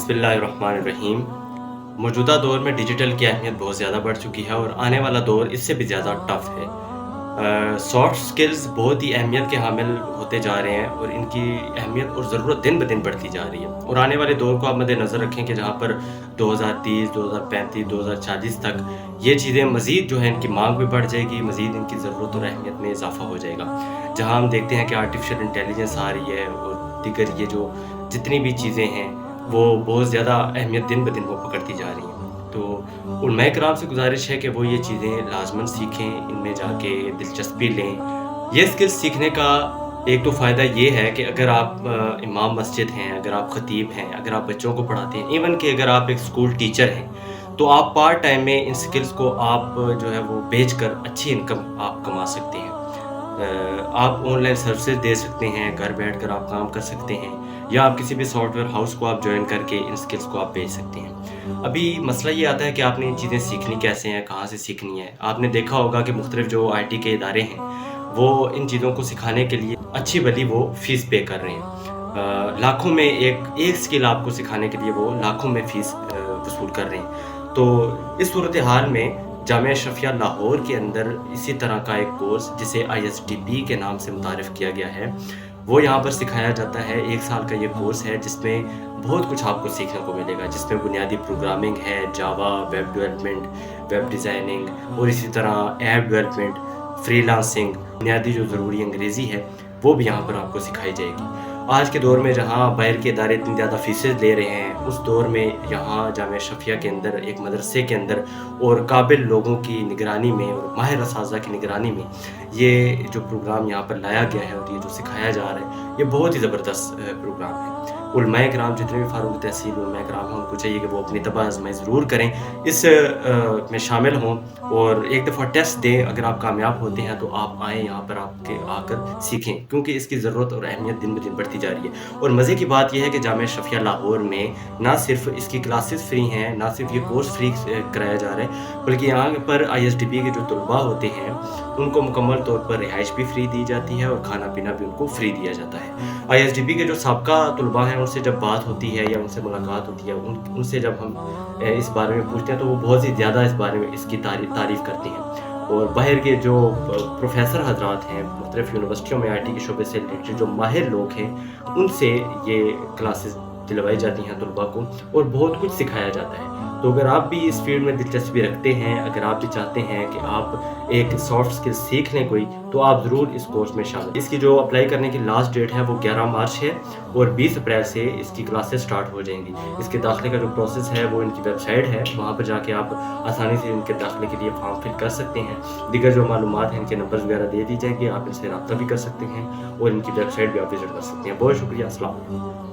बिस्मिल्लाहिर्रहमानिर्रहीम। मौजूदा दौर में डिजिटल की अहमियत बहुत ज़्यादा बढ़ चुकी है और आने वाला दौर इससे भी ज़्यादा टफ़ है। सॉफ्ट स्किल्स बहुत ही अहमियत के हामिल होते जा रहे हैं और इनकी अहमियत और ज़रूरत दिन ब दिन बढ़ती जा रही है और आने वाले दौर को आप मद्देनज़र रखें कि जहाँ पर 2030, 2035, 2040 तक ये चीज़ें मज़ीद जो है इनकी मांग भी बढ़ जाएगी, मज़ीद इनकी ज़रूरत और अहमियत में इज़ाफ़ा हो जाएगा। जहाँ हम देखते हैं कि आर्टिफ़िशियल इंटेलिजेंस आ रही है और दीगर ये जो जितनी भी चीज़ें हैं वो बहुत ज़्यादा अहमियत दिन ब दिन वो पकड़ती जा रही हैं। तो उलमाए किराम से गुज़ारिश है कि वो ये चीज़ें लाज़मन सीखें, इनमें जाके दिलचस्पी लें। ये स्किल्स सीखने का एक तो फ़ायदा ये है कि अगर आप इमाम मस्जिद हैं, अगर आप ख़तीब हैं, अगर आप बच्चों को पढ़ाते हैं, इवन कि अगर आप एक स्कूल टीचर हैं, तो आप पार्ट टाइम में इन स्किल्स को आप जो है वो बेचकर अच्छी इनकम आप कमा सकते हैं। आप ऑनलाइन सर्विसेज दे सकते हैं, घर बैठकर आप काम कर सकते हैं या आप किसी भी सॉफ्टवेयर हाउस को आप जॉइन करके इन स्किल्स को आप बेच सकते हैं। अभी मसला ये आता है कि आपने ये चीज़ें सीखनी कैसे हैं, कहाँ से सीखनी है। आपने देखा होगा कि मुख्तलिफ जो आईटी के इदारे हैं, वो इन चीज़ों को सिखाने के लिए अच्छी भली वो फ़ीस पे कर रहे हैं। लाखों में एक स्किल आपको सिखाने के लिए वो लाखों में फ़ीस वसूल कर रहे हैं। तो इस सूरत हाल में जामिया अशरफिया लाहौर के अंदर इसी तरह का एक कोर्स जिसे ISDP के नाम से मुतारिफ़ किया गया है, वो यहाँ पर सिखाया जाता है। 1 साल का ये कोर्स है जिसमें बहुत कुछ आपको सीखने को मिलेगा, जिसमें बुनियादी प्रोग्रामिंग है, जावा, वेब डेवलपमेंट, वेब डिज़ाइनिंग और इसी तरह ऐप डेवलपमेंट, फ्रीलांसिंग, बुनियादी जो ज़रूरी अंग्रेज़ी है वो भी यहाँ पर आपको सिखाई जाएगी। आज के दौर में जहाँ बाहर के इदारे इतनी ज़्यादा फ़ीसें ले रहे हैं, उस दौर में यहाँ जामिया अशरफिया के अंदर एक मदरसे के अंदर और काबिल लोगों की निगरानी में और माहिर असातिज़ा की निगरानी में ये जो प्रोग्राम यहाँ पर लाया गया है और ये जो सिखाया जा रहा है, ये बहुत ही ज़बरदस्त प्रोग्राम है। उलमाए किराम जितने भी फारूक तहसील उलमाए किराम हैं, उनको चाहिए कि वो अपनी तबाह आज़माई ज़रूर करें, इस में शामिल हों और एक दफ़ा टेस्ट दें। अगर आप कामयाब होते हैं तो आप आएँ यहाँ पर आकर सीखें, क्योंकि इसकी ज़रूरत और अहमियत दिन ब दिन बढ़ती जा रही है। और मज़े की बात यह है कि जामिया अशरफिया लाहौर में ना सिर्फ इसकी क्लासेस फ्री हैं, ना सिर्फ ये कोर्स फ्री कराया जा रहा है, बल्कि यहाँ पर ISDP के जो तलबा होते हैं उनको मुकम्मल तौर पर रिहाइश भी फ्री दी जाती है और खाना पीना भी उनको फ्री दिया जाता है। ISDP के जो साबका तलबा हैं उनसे जब बात होती है या उनसे मुलाकात होती है, उनसे जब हम इस बारे में पूछते हैं तो वो बहुत ही ज़्यादा इस बारे में इसकी तारीफ़ करते हैं। और बाहर के जो प्रोफ़ेसर हज़रात हैं, मुख्तलिफ़ यूनिवर्सिटियों में IT के शोबे से रिलेटेड जो माहिर लोग हैं, उनसे ये क्लासेस दिलवाई जाती हैं तलबा को और बहुत कुछ सिखाया जाता है। तो अगर आप भी इस फील्ड में दिलचस्पी रखते हैं, अगर आप भी चाहते हैं कि आप एक सॉफ्ट स्किल सीख लें कोई, तो आप ज़रूर इस कोर्स में शामिल। इसकी जो अप्लाई करने की लास्ट डेट है वो 11 मार्च है और 20 अप्रैल से इसकी क्लासेस स्टार्ट हो जाएंगी। इसके दाखिले का जो प्रोसेस है वो इनकी वेबसाइट है, वहाँ पर जाके आप आसानी से इनके दाखिले के लिए फॉर्म फिल कर सकते हैं। दीगर जो मालूमात हैं, इनके नंबर्स वगैरह दे दी जाएंगे, आप इनसे रब्ता भी कर सकते हैं और इनकी वेबसाइट भी आप विज़िट कर सकते हैं। बहुत शुक्रिया। अस्सलाम वालेकुम।